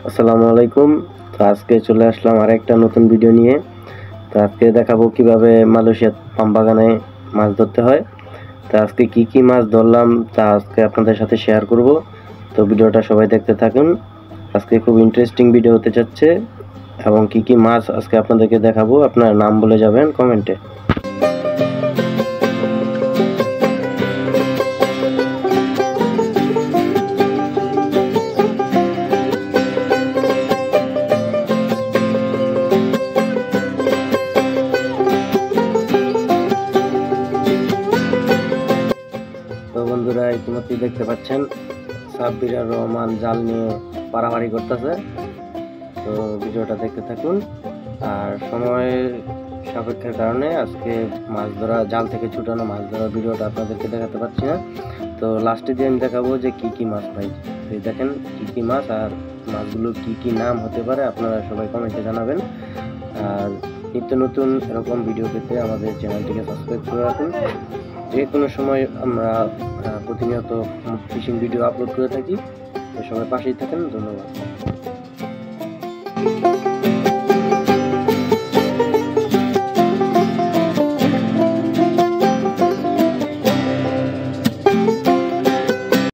আসসালামু আলাইকুম। তো আজকে চলে আসলাম আরেকটা নতুন ভিডিও নিয়ে। তো আজকে দেখাবো কিভাবে মালয়েশিয়ার পাম বাগানে মাছ ধরতে হয়। তো আজকে কি কি মাছ ধরলাম তা আজকে আপনাদের সাথে শেয়ার করব। তো ভিডিওটা সবাই দেখতে থাকুন। আজকে খুব ইন্টারেস্টিং ভিডিও হতে যাচ্ছে এবং কি কি মাছ আজকে আপনাদেরকে দেখাবো। আপনার নাম বলে যাবেন কমেন্টে। তো বন্ধুরা, ইতিমধ্যে দেখতে পাচ্ছেন সাব্বির আর রহমান জাল নিয়ে পারামারি করতেছে। তো ভিডিওটা দেখতে থাকুন। আর সময়ের সাপেক্ষের কারণে আজকে মাছ ধরা, জাল থেকে ছুটানো মাছ ধরার ভিডিওটা আপনাদেরকে দেখাতে পারছি না। তো লাস্টে দিয়ে আমি দেখাবো যে কি কি মাছ পাই। এই দেখেন কি কি মাছ, আর মাছগুলো কি কি নাম হতে পারে আপনারা সবাই কমেন্টে জানাবেন। আর নিত্য নতুন এরকম ভিডিও পেতে আমাদের চ্যানেলটিকে সাবস্ক্রাইব করে রাখুন। যে কোনো সময় আমরা প্রতিনিয়ত ফিশিং ভিডিও আপলোড করে থাকি। তো সবাই পাশেই থাকেন। ধন্যবাদ।